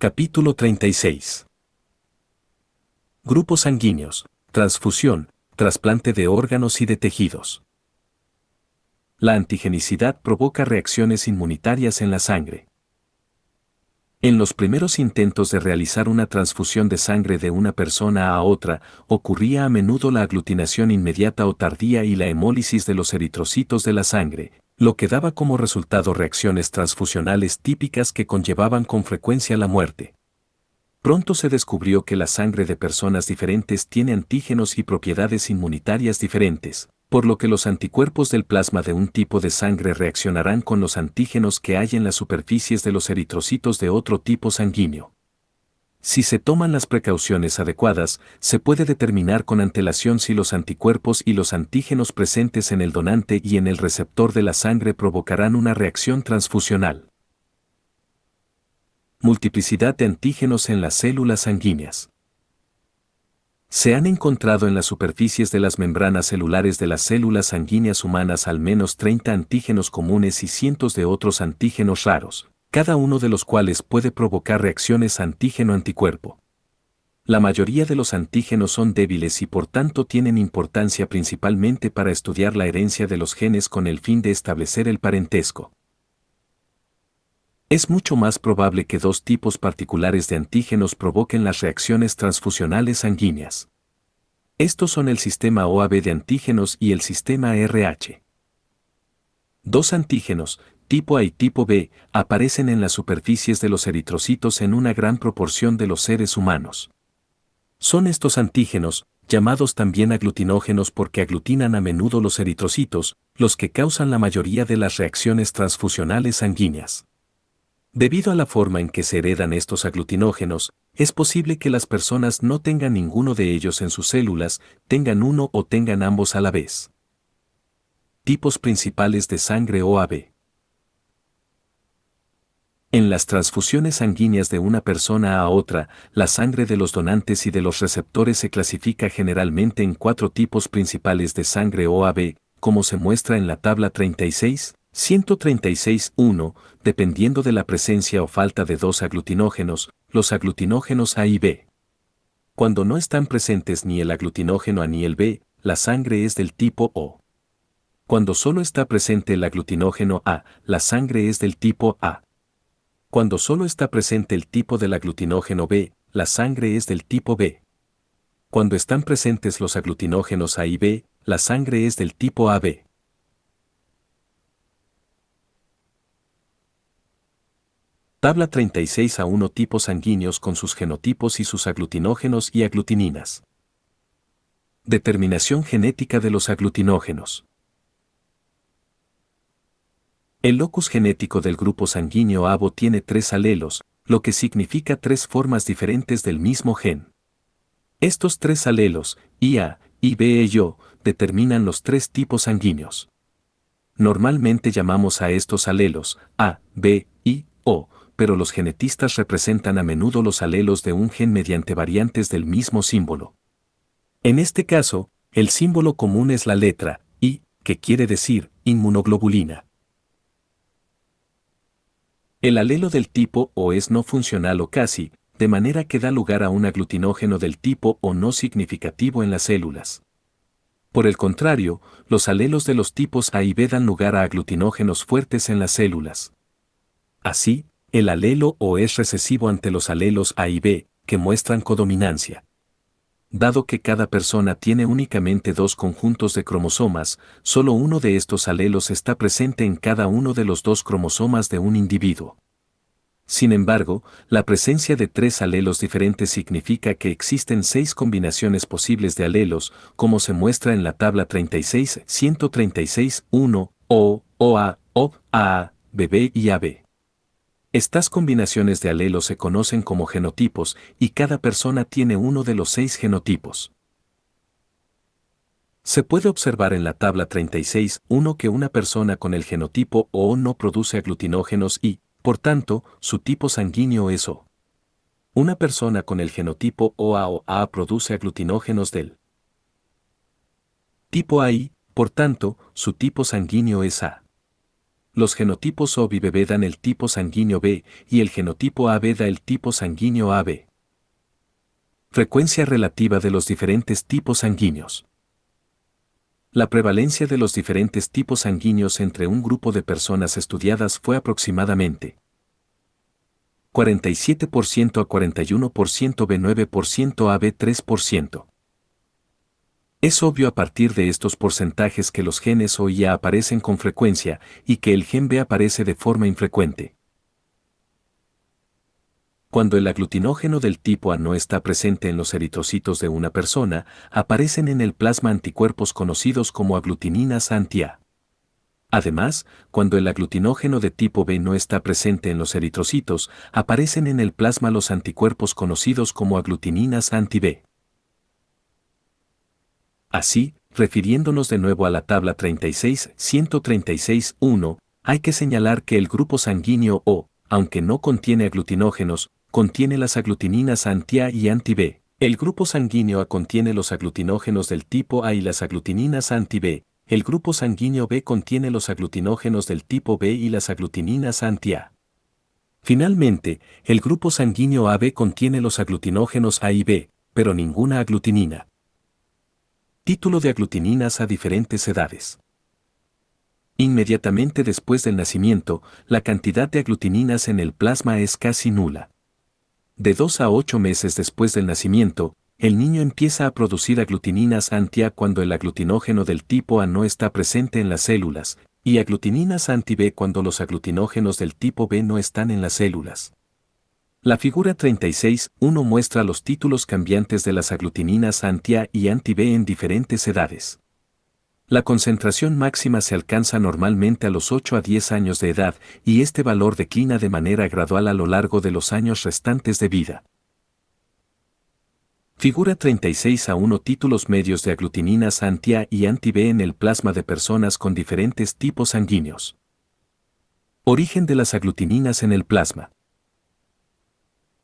Capítulo 36. Grupos sanguíneos, transfusión, trasplante de órganos y de tejidos. La antigenicidad provoca reacciones inmunitarias en la sangre. En los primeros intentos de realizar una transfusión de sangre de una persona a otra, ocurría a menudo la aglutinación inmediata o tardía y la hemólisis de los eritrocitos de la sangre, lo que daba como resultado reacciones transfusionales típicas que conllevaban con frecuencia la muerte. Pronto se descubrió que la sangre de personas diferentes tiene antígenos y propiedades inmunitarias diferentes, por lo que los anticuerpos del plasma de un tipo de sangre reaccionarán con los antígenos que hay en las superficies de los eritrocitos de otro tipo sanguíneo. Si se toman las precauciones adecuadas, se puede determinar con antelación si los anticuerpos y los antígenos presentes en el donante y en el receptor de la sangre provocarán una reacción transfusional. Multiplicidad de antígenos en las células sanguíneas. Se han encontrado en las superficies de las membranas celulares de las células sanguíneas humanas al menos 30 antígenos comunes y cientos de otros antígenos raros, cada uno de los cuales puede provocar reacciones antígeno-anticuerpo. La mayoría de los antígenos son débiles y por tanto tienen importancia principalmente para estudiar la herencia de los genes con el fin de establecer el parentesco. Es mucho más probable que dos tipos particulares de antígenos provoquen las reacciones transfusionales sanguíneas. Estos son el sistema OAB de antígenos y el sistema RH. Dos antígenos, tipo A y tipo B, aparecen en las superficies de los eritrocitos en una gran proporción de los seres humanos. Son estos antígenos, llamados también aglutinógenos porque aglutinan a menudo los eritrocitos, los que causan la mayoría de las reacciones transfusionales sanguíneas. Debido a la forma en que se heredan estos aglutinógenos, es posible que las personas no tengan ninguno de ellos en sus células, tengan uno o tengan ambos a la vez. Tipos principales de sangre OAB. En las transfusiones sanguíneas de una persona a otra, la sangre de los donantes y de los receptores se clasifica generalmente en cuatro tipos principales de sangre OAB, como se muestra en la tabla 36. 136.1, dependiendo de la presencia o falta de dos aglutinógenos, los aglutinógenos A y B. Cuando no están presentes ni el aglutinógeno A ni el B, la sangre es del tipo O. Cuando solo está presente el aglutinógeno A, la sangre es del tipo A. Cuando solo está presente el tipo del aglutinógeno B, la sangre es del tipo B. Cuando están presentes los aglutinógenos A y B, la sangre es del tipo AB. Tabla 36.1 Tipos sanguíneos con sus genotipos y sus aglutinógenos y aglutininas. Determinación genética de los aglutinógenos. El locus genético del grupo sanguíneo ABO tiene 3 alelos, lo que significa 3 formas diferentes del mismo gen. Estos 3 alelos, IA, IB y O, determinan los 3 tipos sanguíneos. Normalmente llamamos a estos alelos A, B, I, O, pero los genetistas representan a menudo los alelos de un gen mediante variantes del mismo símbolo. En este caso, el símbolo común es la letra I, que quiere decir inmunoglobulina. El alelo del tipo O es no funcional o casi, de manera que da lugar a un aglutinógeno del tipo O no significativo en las células. Por el contrario, los alelos de los tipos A y B dan lugar a aglutinógenos fuertes en las células. Así, el alelo O es recesivo ante los alelos A y B, que muestran codominancia. Dado que cada persona tiene únicamente 2 conjuntos de cromosomas, solo uno de estos alelos está presente en cada uno de los 2 cromosomas de un individuo. Sin embargo, la presencia de 3 alelos diferentes significa que existen 6 combinaciones posibles de alelos, como se muestra en la tabla 36, 136.1, O, OA, OB, AA, BB y AB. Estas combinaciones de alelos se conocen como genotipos y cada persona tiene uno de los 6 genotipos. Se puede observar en la tabla 36.1 que una persona con el genotipo O no produce aglutinógenos y, por tanto, su tipo sanguíneo es O. Una persona con el genotipo OA o A produce aglutinógenos del tipo A y, por tanto, su tipo sanguíneo es A. los genotipos O y BB dan el tipo sanguíneo B y el genotipo AB da el tipo sanguíneo AB. Frecuencia relativa de los diferentes tipos sanguíneos. La prevalencia de los diferentes tipos sanguíneos entre un grupo de personas estudiadas fue aproximadamente 47% a 41% B 9% AB 3%. Es obvio a partir de estos porcentajes que los genes O y A aparecen con frecuencia y que el gen B aparece de forma infrecuente. Cuando el aglutinógeno del tipo A no está presente en los eritrocitos de una persona, aparecen en el plasma anticuerpos conocidos como aglutininas anti-A. Además, cuando el aglutinógeno de tipo B no está presente en los eritrocitos, aparecen en el plasma los anticuerpos conocidos como aglutininas anti-B. Así, refiriéndonos de nuevo a la tabla 136, hay que señalar que el grupo sanguíneo O, aunque no contiene aglutinógenos, contiene las aglutininas anti-A y anti-B. El grupo sanguíneo A contiene los aglutinógenos del tipo A y las aglutininas anti-B. El grupo sanguíneo B contiene los aglutinógenos del tipo B y las aglutininas anti-A. Finalmente, el grupo sanguíneo AB contiene los aglutinógenos A y B, pero ninguna aglutinina. Título de aglutininas a diferentes edades. Inmediatamente después del nacimiento, la cantidad de aglutininas en el plasma es casi nula. De 2 a 8 meses después del nacimiento, el niño empieza a producir aglutininas anti-A cuando el aglutinógeno del tipo A no está presente en las células, y aglutininas anti-B cuando los aglutinógenos del tipo B no están en las células. La figura 36.1 muestra los títulos cambiantes de las aglutininas anti-A y anti-B en diferentes edades. La concentración máxima se alcanza normalmente a los 8 a 10 años de edad y este valor declina de manera gradual a lo largo de los años restantes de vida. Figura 36.1 Títulos medios de aglutininas anti-A y anti-B en el plasma de personas con diferentes tipos sanguíneos. Origen de las aglutininas en el plasma.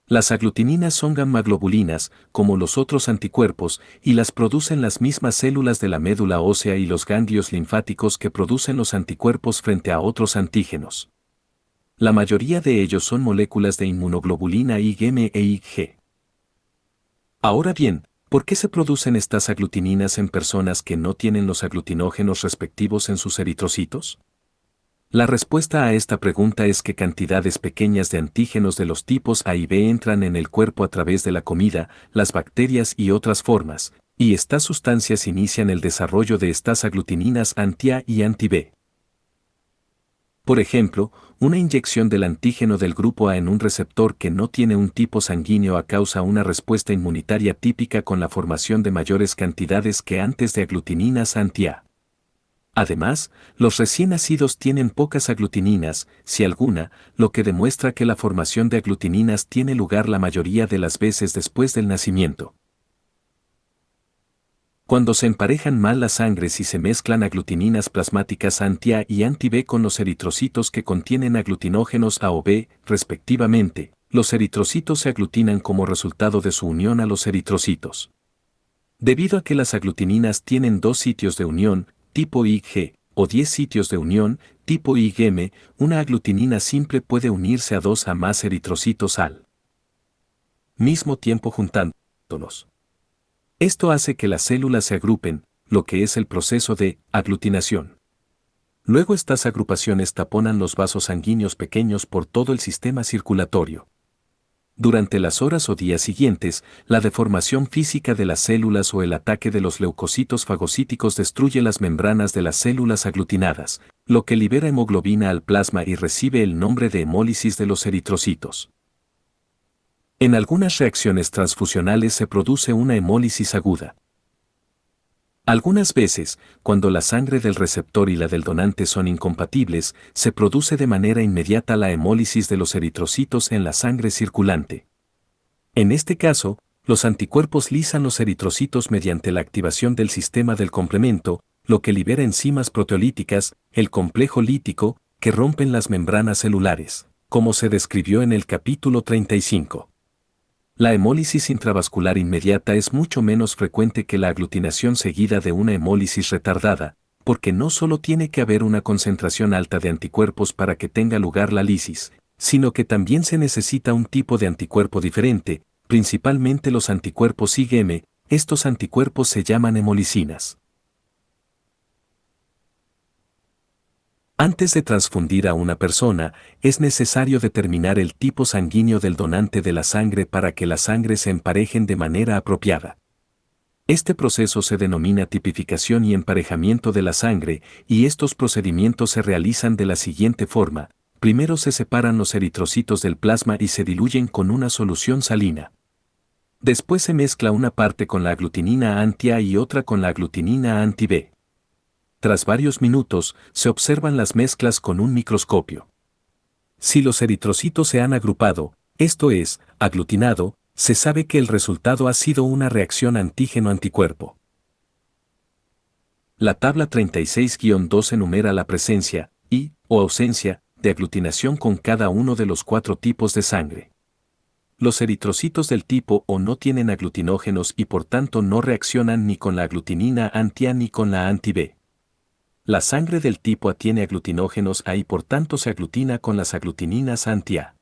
Las aglutininas son gamma-globulinas, como los otros anticuerpos, y las producen las mismas células de la médula ósea y los ganglios linfáticos que producen los anticuerpos frente a otros antígenos. La mayoría de ellos son moléculas de inmunoglobulina IgM e Ig. Ahora bien, ¿por qué se producen estas aglutininas en personas que no tienen los aglutinógenos respectivos en sus eritrocitos? La respuesta a esta pregunta es que cantidades pequeñas de antígenos de los tipos A y B entran en el cuerpo a través de la comida, las bacterias y otras formas, y estas sustancias inician el desarrollo de estas aglutininas anti-A y anti-B. Por ejemplo, una inyección del antígeno del grupo A en un receptor que no tiene un tipo sanguíneo A causa una respuesta inmunitaria típica con la formación de mayores cantidades que antes de aglutininas anti-A. Además, los recién nacidos tienen pocas aglutininas, si alguna, lo que demuestra que la formación de aglutininas tiene lugar la mayoría de las veces después del nacimiento. Cuando se emparejan mal las sangres y se mezclan aglutininas plasmáticas anti-A y anti-B con los eritrocitos que contienen aglutinógenos A o B, respectivamente, los eritrocitos se aglutinan como resultado de su unión a los eritrocitos. Debido a que las aglutininas tienen 2 sitios de unión, tipo Ig, o 10 sitios de unión, tipo IgM, una aglutinina simple puede unirse a 2 a más eritrocitos al mismo tiempo juntándolos. Esto hace que las células se agrupen, lo que es el proceso de aglutinación. Luego estas agrupaciones taponan los vasos sanguíneos pequeños por todo el sistema circulatorio. Durante las horas o días siguientes, la deformación física de las células o el ataque de los leucocitos fagocíticos destruye las membranas de las células aglutinadas, lo que libera hemoglobina al plasma y recibe el nombre de hemólisis de los eritrocitos. En algunas reacciones transfusionales se produce una hemólisis aguda. Algunas veces, cuando la sangre del receptor y la del donante son incompatibles, se produce de manera inmediata la hemólisis de los eritrocitos en la sangre circulante. En este caso, los anticuerpos lisan los eritrocitos mediante la activación del sistema del complemento, lo que libera enzimas proteolíticas, el complejo lítico, que rompen las membranas celulares, como se describió en el capítulo 35. La hemólisis intravascular inmediata es mucho menos frecuente que la aglutinación seguida de una hemólisis retardada, porque no solo tiene que haber una concentración alta de anticuerpos para que tenga lugar la lisis, sino que también se necesita un tipo de anticuerpo diferente, principalmente los anticuerpos IgM. Estos anticuerpos se llaman hemolicinas. Antes de transfundir a una persona, es necesario determinar el tipo sanguíneo del donante de la sangre para que la sangre se emparejen de manera apropiada. Este proceso se denomina tipificación y emparejamiento de la sangre, y estos procedimientos se realizan de la siguiente forma. Primero se separan los eritrocitos del plasma y se diluyen con una solución salina. Después se mezcla una parte con la aglutinina anti-A y otra con la aglutinina anti-B. Tras varios minutos, se observan las mezclas con un microscopio. Si los eritrocitos se han agrupado, esto es, aglutinado, se sabe que el resultado ha sido una reacción antígeno-anticuerpo. La tabla 36-2 enumera la presencia, o ausencia, de aglutinación con cada uno de los 4 tipos de sangre. Los eritrocitos del tipo O no tienen aglutinógenos y por tanto no reaccionan ni con la aglutinina anti-A ni con la anti-B. La sangre del tipo A tiene aglutinógenos A y por tanto se aglutina con las aglutininas anti-A.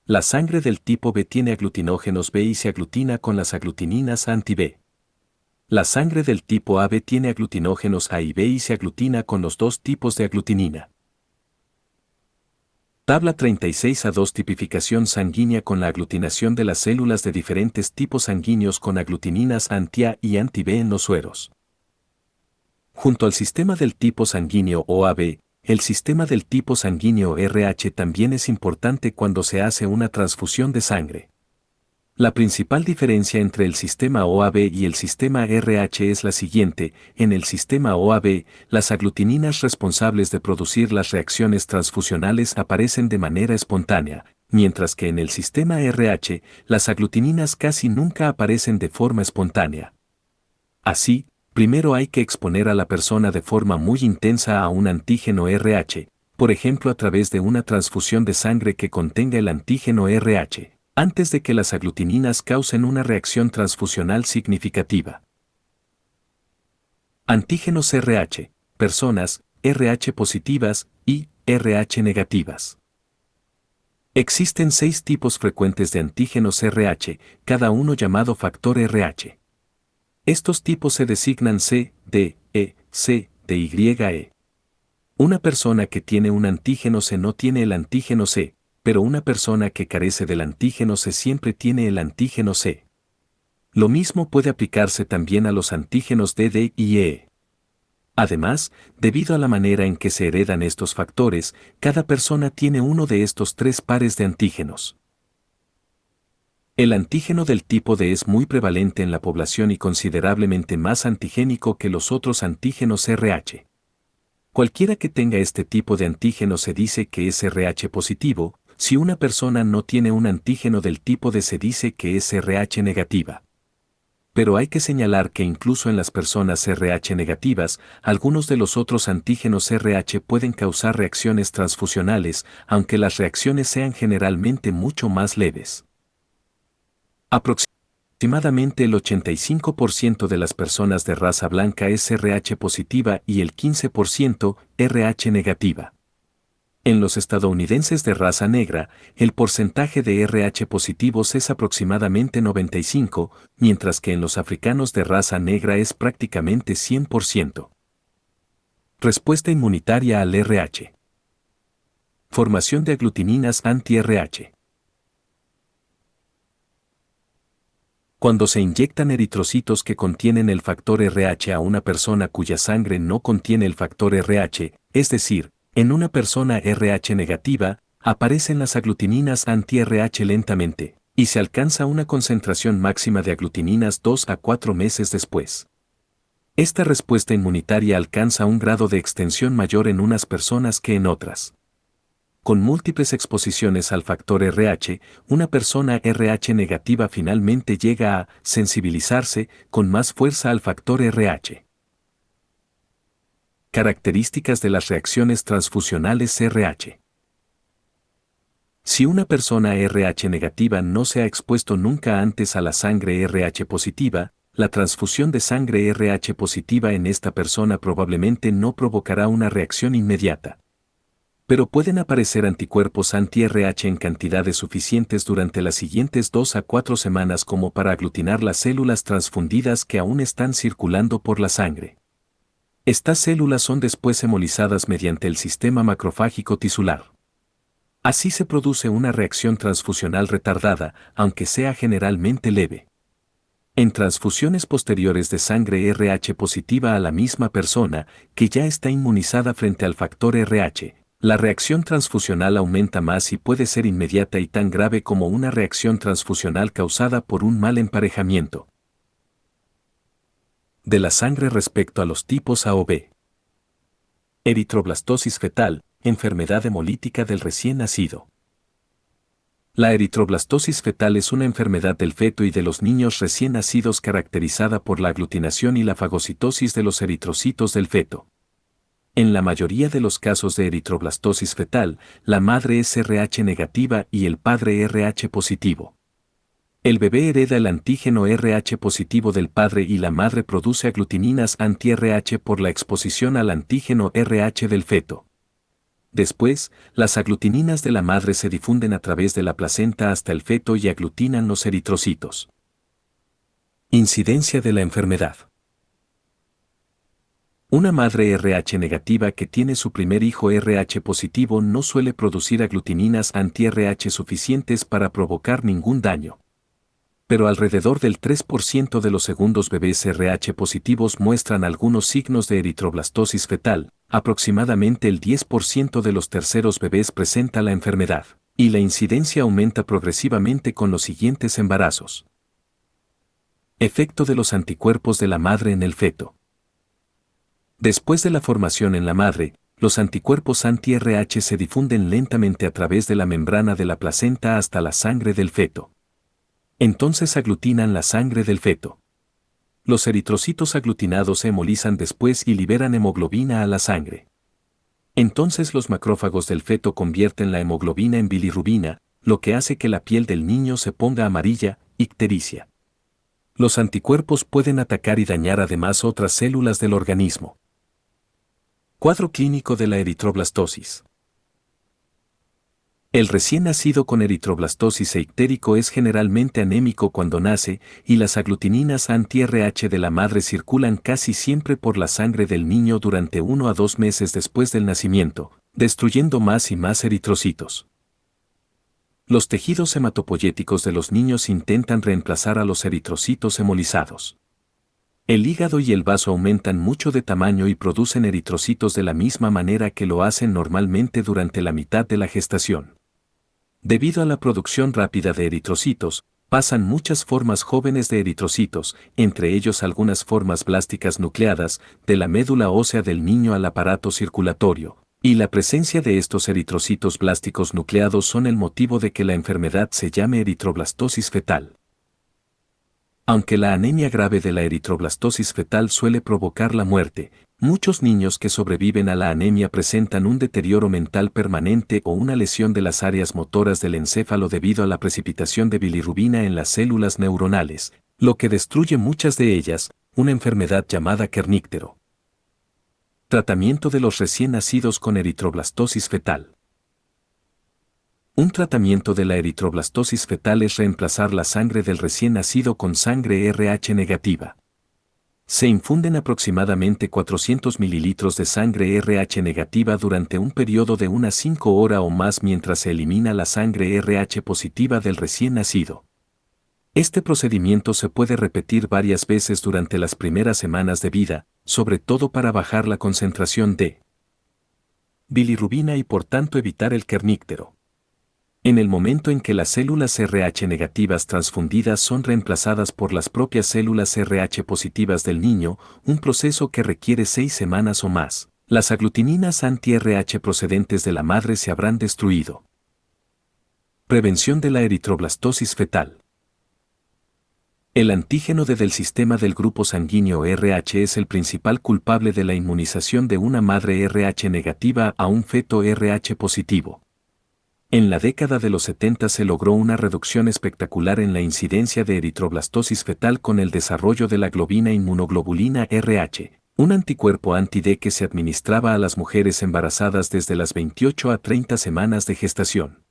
La sangre del tipo B tiene aglutinógenos B y se aglutina con las aglutininas anti-B. La sangre del tipo AB tiene aglutinógenos A y B y se aglutina con los 2 tipos de aglutinina. Tabla 36-2 tipificación sanguínea con la aglutinación de las células de diferentes tipos sanguíneos con aglutininas anti-A y anti-B en los sueros. Junto al sistema del tipo sanguíneo OAB, el sistema del tipo sanguíneo RH también es importante cuando se hace una transfusión de sangre. La principal diferencia entre el sistema OAB y el sistema RH es la siguiente: en el sistema OAB, las aglutininas responsables de producir las reacciones transfusionales aparecen de manera espontánea, mientras que en el sistema RH, las aglutininas casi nunca aparecen de forma espontánea. Así, primero hay que exponer a la persona de forma muy intensa a un antígeno RH, por ejemplo a través de una transfusión de sangre que contenga el antígeno RH, antes de que las aglutininas causen una reacción transfusional significativa. Antígenos RH, personas, RH positivas y RH negativas. Existen 6 tipos frecuentes de antígenos RH, cada uno llamado factor RH. Estos tipos se designan C, D, E, C, D, Y, E. Una persona que tiene un antígeno C no tiene el antígeno C, pero una persona que carece del antígeno C siempre tiene el antígeno C. Lo mismo puede aplicarse también a los antígenos D, D y E. Además, debido a la manera en que se heredan estos factores, cada persona tiene uno de estos 3 pares de antígenos. El antígeno del tipo D es muy prevalente en la población y considerablemente más antigénico que los otros antígenos RH. Cualquiera que tenga este tipo de antígeno se dice que es RH positivo. Si una persona no tiene un antígeno del tipo D se dice que es RH negativa. Pero hay que señalar que incluso en las personas RH negativas, algunos de los otros antígenos RH pueden causar reacciones transfusionales, aunque las reacciones sean generalmente mucho más leves. Aproximadamente el 85% de las personas de raza blanca es RH positiva y el 15% RH negativa. En los estadounidenses de raza negra, el porcentaje de RH positivos es aproximadamente 95%, mientras que en los africanos de raza negra es prácticamente 100%. Respuesta inmunitaria al RH. Formación de aglutininas anti-RH. Cuando se inyectan eritrocitos que contienen el factor RH a una persona cuya sangre no contiene el factor RH, es decir, en una persona RH negativa, aparecen las aglutininas anti-RH lentamente, y se alcanza una concentración máxima de aglutininas 2 a 4 meses después. Esta respuesta inmunitaria alcanza un grado de extensión mayor en unas personas que en otras. Con múltiples exposiciones al factor RH, una persona RH negativa finalmente llega a sensibilizarse con más fuerza al factor RH. Características de las reacciones transfusionales RH. Si una persona RH negativa no se ha expuesto nunca antes a la sangre RH positiva, la transfusión de sangre RH positiva en esta persona probablemente no provocará una reacción inmediata. Pero pueden aparecer anticuerpos anti-RH en cantidades suficientes durante las siguientes 2 a 4 semanas como para aglutinar las células transfundidas que aún están circulando por la sangre. Estas células son después hemolizadas mediante el sistema macrofágico tisular. Así se produce una reacción transfusional retardada, aunque sea generalmente leve. En transfusiones posteriores de sangre RH positiva a la misma persona, que ya está inmunizada frente al factor RH, la reacción transfusional aumenta más y puede ser inmediata y tan grave como una reacción transfusional causada por un mal emparejamiento de la sangre respecto a los tipos A o B. Eritroblastosis fetal, enfermedad hemolítica del recién nacido. La eritroblastosis fetal es una enfermedad del feto y de los niños recién nacidos caracterizada por la aglutinación y la fagocitosis de los eritrocitos del feto. En la mayoría de los casos de eritroblastosis fetal, la madre es RH negativa y el padre RH positivo. El bebé hereda el antígeno RH positivo del padre y la madre produce aglutininas anti-RH por la exposición al antígeno RH del feto. Después, las aglutininas de la madre se difunden a través de la placenta hasta el feto y aglutinan los eritrocitos. Incidencia de la enfermedad. Una madre RH negativa que tiene su primer hijo RH positivo no suele producir aglutininas anti-RH suficientes para provocar ningún daño. Pero alrededor del 3% de los segundos bebés RH positivos muestran algunos signos de eritroblastosis fetal, aproximadamente el 10% de los terceros bebés presenta la enfermedad, y la incidencia aumenta progresivamente con los siguientes embarazos. Efecto de los anticuerpos de la madre en el feto. Después de la formación en la madre, los anticuerpos anti-RH se difunden lentamente a través de la membrana de la placenta hasta la sangre del feto. Entonces aglutinan la sangre del feto. Los eritrocitos aglutinados se hemolizan después y liberan hemoglobina a la sangre. Entonces los macrófagos del feto convierten la hemoglobina en bilirrubina, lo que hace que la piel del niño se ponga amarilla, ictericia. Los anticuerpos pueden atacar y dañar además otras células del organismo. Cuadro clínico de la eritroblastosis. El recién nacido con eritroblastosis e ictérico es generalmente anémico cuando nace y las aglutininas anti-RH de la madre circulan casi siempre por la sangre del niño durante 1 a 2 meses después del nacimiento, destruyendo más y más eritrocitos. Los tejidos hematopoyéticos de los niños intentan reemplazar a los eritrocitos hemolizados. El hígado y el vaso aumentan mucho de tamaño y producen eritrocitos de la misma manera que lo hacen normalmente durante la mitad de la gestación. Debido a la producción rápida de eritrocitos, pasan muchas formas jóvenes de eritrocitos, entre ellos algunas formas blásticas nucleadas, de la médula ósea del niño al aparato circulatorio, y la presencia de estos eritrocitos blásticos nucleados son el motivo de que la enfermedad se llame eritroblastosis fetal. Aunque la anemia grave de la eritroblastosis fetal suele provocar la muerte, muchos niños que sobreviven a la anemia presentan un deterioro mental permanente o una lesión de las áreas motoras del encéfalo debido a la precipitación de bilirrubina en las células neuronales, lo que destruye muchas de ellas, una enfermedad llamada kerníctero. Tratamiento de los recién nacidos con eritroblastosis fetal. Un tratamiento de la eritroblastosis fetal es reemplazar la sangre del recién nacido con sangre RH negativa. Se infunden aproximadamente 400 mililitros de sangre RH negativa durante un periodo de unas 5 horas o más mientras se elimina la sangre RH positiva del recién nacido. Este procedimiento se puede repetir varias veces durante las primeras semanas de vida, sobre todo para bajar la concentración de bilirrubina y por tanto evitar el kerníctero. En el momento en que las células RH negativas transfundidas son reemplazadas por las propias células RH positivas del niño, un proceso que requiere 6 semanas o más, las aglutininas anti-RH procedentes de la madre se habrán destruido. Prevención de la eritroblastosis fetal. El antígeno D del sistema del grupo sanguíneo RH es el principal culpable de la inmunización de una madre RH negativa a un feto RH positivo. En la década de los 70 se logró una reducción espectacular en la incidencia de eritroblastosis fetal con el desarrollo de la globina inmunoglobulina RH, un anticuerpo anti-D que se administraba a las mujeres embarazadas desde las 28 a 30 semanas de gestación.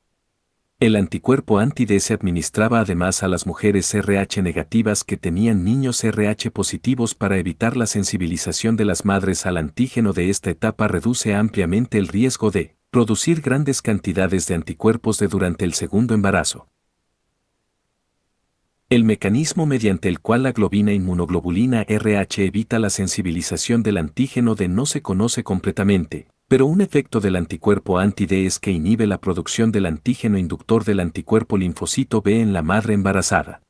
El anticuerpo anti-D se administraba además a las mujeres RH negativas que tenían niños RH positivos para evitar la sensibilización de las madres al antígeno de esta etapa reduce ampliamente el riesgo de producir grandes cantidades de anticuerpos durante el segundo embarazo. El mecanismo mediante el cual la globina inmunoglobulina RH evita la sensibilización del antígeno D no se conoce completamente, pero un efecto del anticuerpo anti-D es que inhibe la producción del antígeno inductor del anticuerpo linfocito B en la madre embarazada.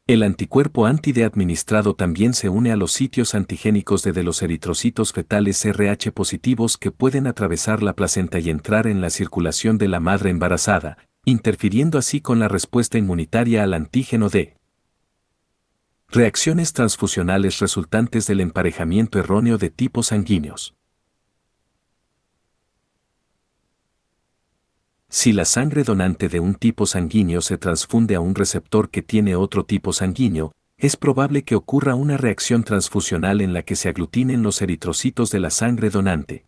El anticuerpo anti-D administrado también se une a los sitios antigénicos de los eritrocitos fetales RH positivos que pueden atravesar la placenta y entrar en la circulación de la madre embarazada, interfiriendo así con la respuesta inmunitaria al antígeno D. Reacciones transfusionales resultantes del emparejamiento erróneo de tipos sanguíneos. Si la sangre donante de un tipo sanguíneo se transfunde a un receptor que tiene otro tipo sanguíneo, es probable que ocurra una reacción transfusional en la que se aglutinen los eritrocitos de la sangre donante.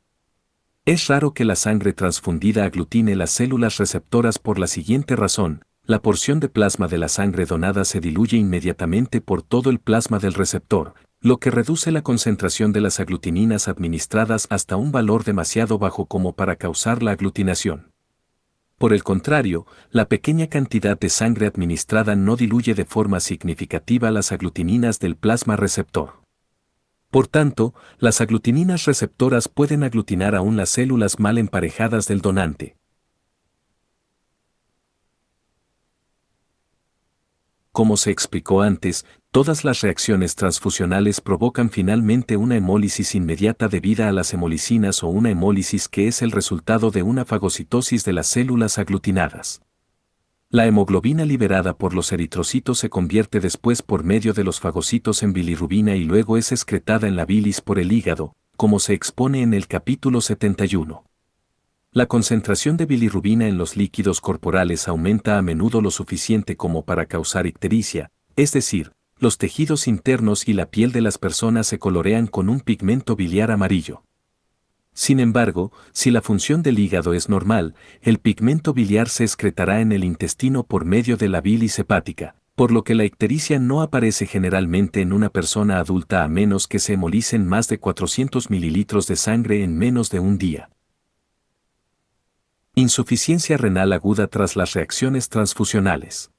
Es raro que la sangre transfundida aglutine las células receptoras por la siguiente razón: la porción de plasma de la sangre donada se diluye inmediatamente por todo el plasma del receptor, lo que reduce la concentración de las aglutininas administradas hasta un valor demasiado bajo como para causar la aglutinación. Por el contrario, la pequeña cantidad de sangre administrada no diluye de forma significativa las aglutininas del plasma receptor. Por tanto, las aglutininas receptoras pueden aglutinar aún las células mal emparejadas del donante. Como se explicó antes, todas las reacciones transfusionales provocan finalmente una hemólisis inmediata debida a las hemolicinas o una hemólisis que es el resultado de una fagocitosis de las células aglutinadas. La hemoglobina liberada por los eritrocitos se convierte después por medio de los fagocitos en bilirrubina y luego es excretada en la bilis por el hígado, como se expone en el capítulo 71. La concentración de bilirrubina en los líquidos corporales aumenta a menudo lo suficiente como para causar ictericia, es decir, los tejidos internos y la piel de las personas se colorean con un pigmento biliar amarillo. Sin embargo, si la función del hígado es normal, el pigmento biliar se excretará en el intestino por medio de la bilis hepática, por lo que la ictericia no aparece generalmente en una persona adulta a menos que se hemolicen más de 400 mililitros de sangre en menos de un día. Insuficiencia renal aguda tras las reacciones transfusionales.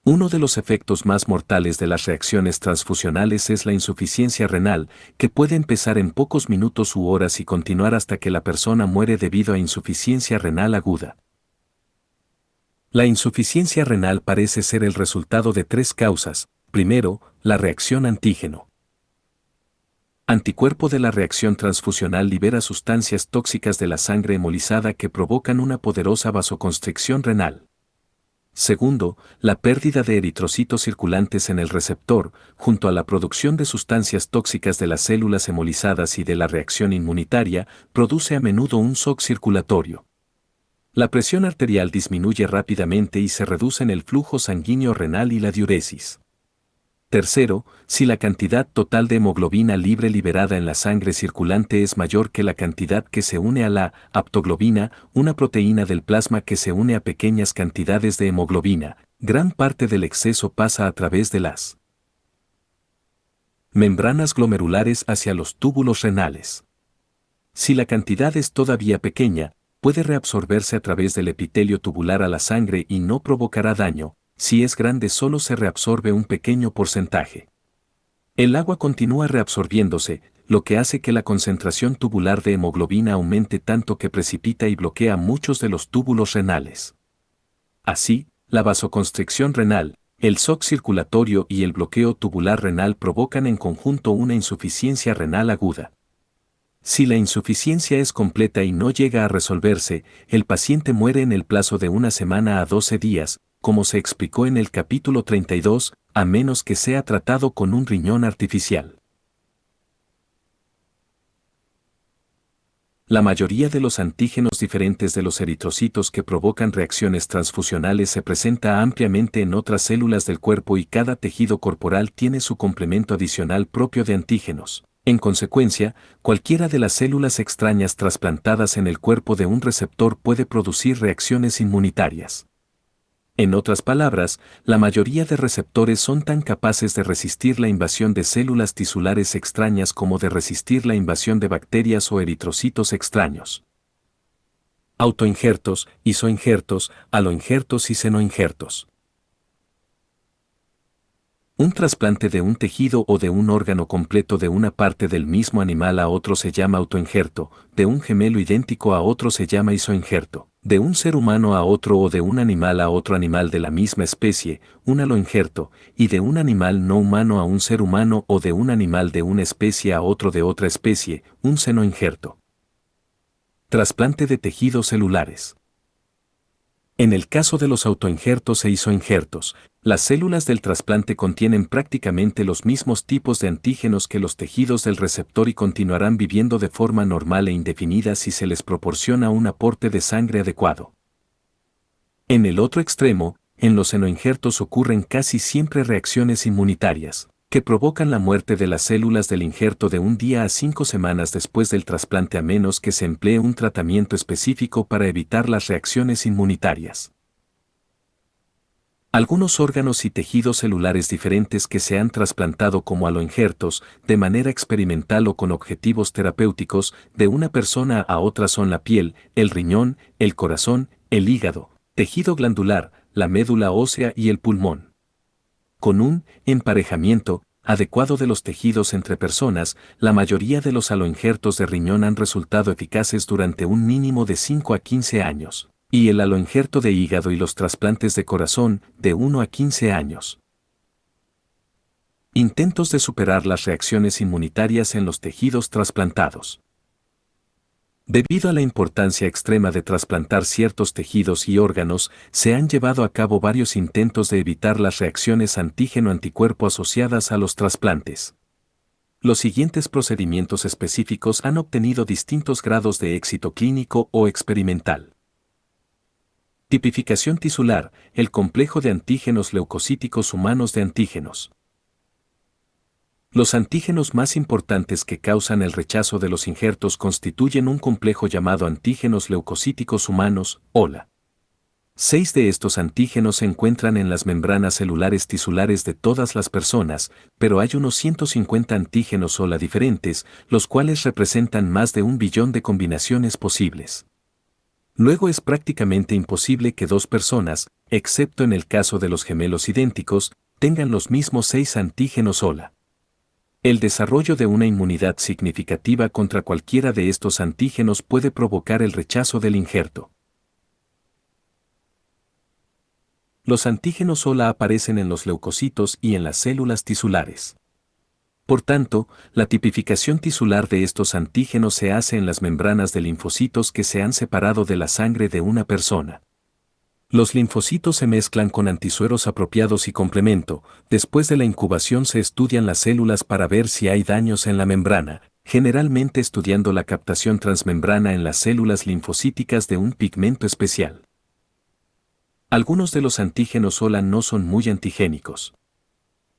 Uno de los efectos más mortales de las reacciones transfusionales es la insuficiencia renal, que puede empezar en pocos minutos u horas y continuar hasta que la persona muere debido a insuficiencia renal aguda. La insuficiencia renal parece ser el resultado de tres causas. Primero, la reacción antígeno. Anticuerpo de la reacción transfusional libera sustancias tóxicas de la sangre hemolizada que provocan una poderosa vasoconstricción renal. Segundo, la pérdida de eritrocitos circulantes en el receptor, junto a la producción de sustancias tóxicas de las células hemolizadas y de la reacción inmunitaria, produce a menudo un shock circulatorio. La presión arterial disminuye rápidamente y se reducen el flujo sanguíneo renal y la diuresis. Tercero, si la cantidad total de hemoglobina libre liberada en la sangre circulante es mayor que la cantidad que se une a la haptoglobina, una proteína del plasma que se une a pequeñas cantidades de hemoglobina, gran parte del exceso pasa a través de las membranas glomerulares hacia los túbulos renales. Si la cantidad es todavía pequeña, puede reabsorberse a través del epitelio tubular a la sangre y no provocará daño. Si es grande solo se reabsorbe un pequeño porcentaje. El agua continúa reabsorbiéndose, lo que hace que la concentración tubular de hemoglobina aumente tanto que precipita y bloquea muchos de los túbulos renales. Así, la vasoconstricción renal, el shock circulatorio y el bloqueo tubular renal provocan en conjunto una insuficiencia renal aguda. Si la insuficiencia es completa y no llega a resolverse, el paciente muere en el plazo de una semana a 12 días, como se explicó en el capítulo 32, a menos que sea tratado con un riñón artificial. La mayoría de los antígenos diferentes de los eritrocitos que provocan reacciones transfusionales se presenta ampliamente en otras células del cuerpo y cada tejido corporal tiene su complemento adicional propio de antígenos. En consecuencia, cualquiera de las células extrañas trasplantadas en el cuerpo de un receptor puede producir reacciones inmunitarias. En otras palabras, la mayoría de receptores son tan capaces de resistir la invasión de células tisulares extrañas como de resistir la invasión de bacterias o eritrocitos extraños. Autoinjertos, isoinjertos, aloinjertos y senoinjertos. Un trasplante de un tejido o de un órgano completo de una parte del mismo animal a otro se llama autoinjerto, de un gemelo idéntico a otro se llama isoinjerto, de un ser humano a otro o de un animal a otro animal de la misma especie, un aloinjerto, y de un animal no humano a un ser humano o de un animal de una especie a otro de otra especie, un senoinjerto. Trasplante de tejidos celulares. En el caso de los autoinjertos e isoinjertos, las células del trasplante contienen prácticamente los mismos tipos de antígenos que los tejidos del receptor y continuarán viviendo de forma normal e indefinida si se les proporciona un aporte de sangre adecuado. En el otro extremo, en los senoinjertos ocurren casi siempre reacciones inmunitarias, que provocan la muerte de las células del injerto de 1 día a 5 semanas después del trasplante a menos que se emplee un tratamiento específico para evitar las reacciones inmunitarias. Algunos órganos y tejidos celulares diferentes que se han trasplantado como aloinjertos, de manera experimental o con objetivos terapéuticos, de una persona a otra son la piel, el riñón, el corazón, el hígado, tejido glandular, la médula ósea y el pulmón. Con un emparejamiento adecuado de los tejidos entre personas, la mayoría de los aloinjertos de riñón han resultado eficaces durante un mínimo de 5 a 15 años, y el aloinjerto de hígado y los trasplantes de corazón, de 1 a 15 años. Intentos de superar las reacciones inmunitarias en los tejidos trasplantados. Debido a la importancia extrema de trasplantar ciertos tejidos y órganos, se han llevado a cabo varios intentos de evitar las reacciones antígeno-anticuerpo asociadas a los trasplantes. Los siguientes procedimientos específicos han obtenido distintos grados de éxito clínico o experimental. Tipificación tisular, el complejo de antígenos leucocíticos humanos de antígenos. Los antígenos más importantes que causan el rechazo de los injertos constituyen un complejo llamado antígenos leucocíticos humanos, OLA. 6 de estos antígenos se encuentran en las membranas celulares tisulares de todas las personas, pero hay unos 150 antígenos OLA diferentes, los cuales representan más de 1 billón de combinaciones posibles. Luego es prácticamente imposible que 2 personas, excepto en el caso de los gemelos idénticos, tengan los mismos 6 antígenos OLA. El desarrollo de una inmunidad significativa contra cualquiera de estos antígenos puede provocar el rechazo del injerto. Los antígenos OLA aparecen en los leucocitos y en las células tisulares. Por tanto, la tipificación tisular de estos antígenos se hace en las membranas de linfocitos que se han separado de la sangre de una persona. Los linfocitos se mezclan con antisueros apropiados y complemento. Después de la incubación se estudian las células para ver si hay daños en la membrana, generalmente estudiando la captación transmembrana en las células linfocíticas de un pigmento especial. Algunos de los antígenos OLA no son muy antigénicos.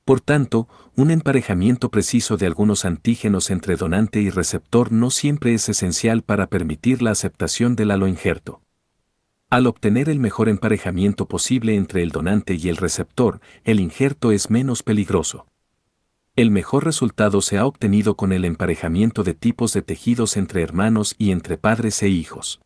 Por tanto, un emparejamiento preciso de algunos antígenos entre donante y receptor no siempre es esencial para permitir la aceptación del aloinjerto. Al obtener el mejor emparejamiento posible entre el donante y el receptor, el injerto es menos peligroso. El mejor resultado se ha obtenido con el emparejamiento de tipos de tejidos entre hermanos y entre padres e hijos.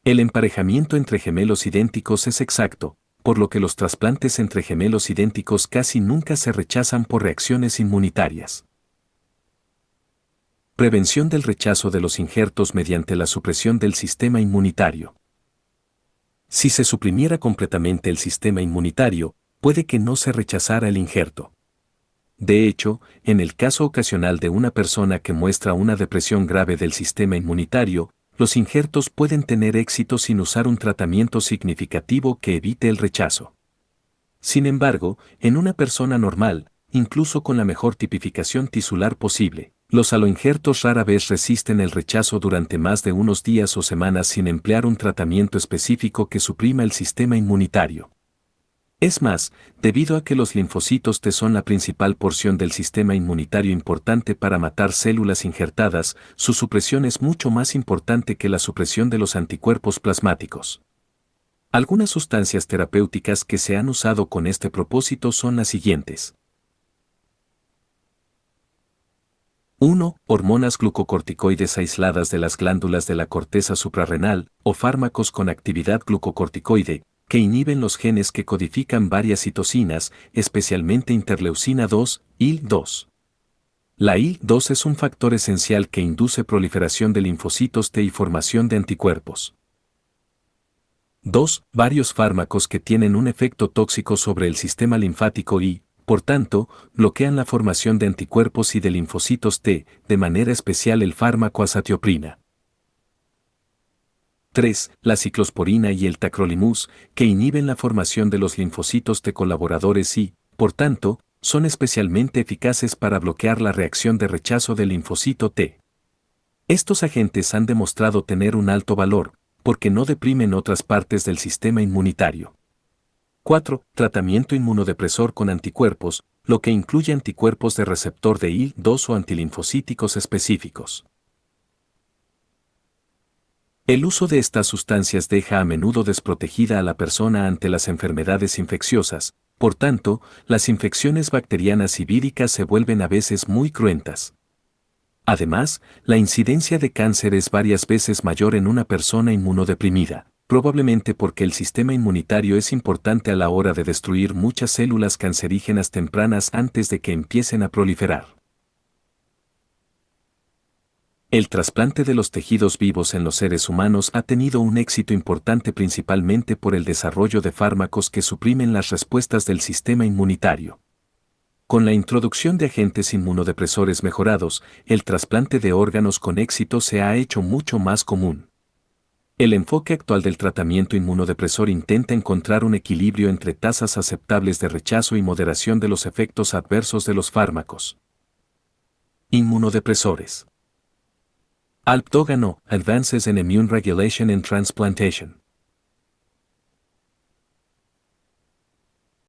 El emparejamiento entre gemelos idénticos es exacto, por lo que los trasplantes entre gemelos idénticos casi nunca se rechazan por reacciones inmunitarias. Prevención del rechazo de los injertos mediante la supresión del sistema inmunitario. Si se suprimiera completamente el sistema inmunitario, puede que no se rechazara el injerto. De hecho, en el caso ocasional de una persona que muestra una depresión grave del sistema inmunitario, los injertos pueden tener éxito sin usar un tratamiento significativo que evite el rechazo. Sin embargo, en una persona normal, incluso con la mejor tipificación tisular posible, Los aloinjertos rara vez resisten el rechazo durante más de unos días o semanas sin emplear un tratamiento específico que suprima el sistema inmunitario. Es más, debido a que los linfocitos T son la principal porción del sistema inmunitario importante para matar células injertadas, su supresión es mucho más importante que la supresión de los anticuerpos plasmáticos. Algunas sustancias terapéuticas que se han usado con este propósito son las siguientes. 1. Hormonas glucocorticoides aisladas de las glándulas de la corteza suprarrenal, o fármacos con actividad glucocorticoide, que inhiben los genes que codifican varias citocinas, especialmente interleucina 2, IL-2. La IL-2 es un factor esencial que induce proliferación de linfocitos T y formación de anticuerpos. 2. Varios fármacos que tienen un efecto tóxico sobre el sistema linfático y, por tanto, bloquean la formación de anticuerpos y de linfocitos T, de manera especial el fármaco azatioprina. 3. La ciclosporina y el tacrolimus, que inhiben la formación de los linfocitos T colaboradores y, por tanto, son especialmente eficaces para bloquear la reacción de rechazo del linfocito T. Estos agentes han demostrado tener un alto valor, porque no deprimen otras partes del sistema inmunitario. 4. Tratamiento inmunodepresor con anticuerpos, lo que incluye anticuerpos de receptor de IL-2 o antilinfocíticos específicos. El uso de estas sustancias deja a menudo desprotegida a la persona ante las enfermedades infecciosas, por tanto, las infecciones bacterianas y víricas se vuelven a veces muy cruentas. Además, la incidencia de cáncer es varias veces mayor en una persona inmunodeprimida, probablemente porque el sistema inmunitario es importante a la hora de destruir muchas células cancerígenas tempranas antes de que empiecen a proliferar. El trasplante de los tejidos vivos en los seres humanos ha tenido un éxito importante principalmente por el desarrollo de fármacos que suprimen las respuestas del sistema inmunitario. Con la introducción de agentes inmunodepresores mejorados, el trasplante de órganos con éxito se ha hecho mucho más común. El enfoque actual del tratamiento inmunodepresor intenta encontrar un equilibrio entre tasas aceptables de rechazo y moderación de los efectos adversos de los fármacos. Inmunodepresores. Alpdógano, Advances in Immune Regulation and Transplantation.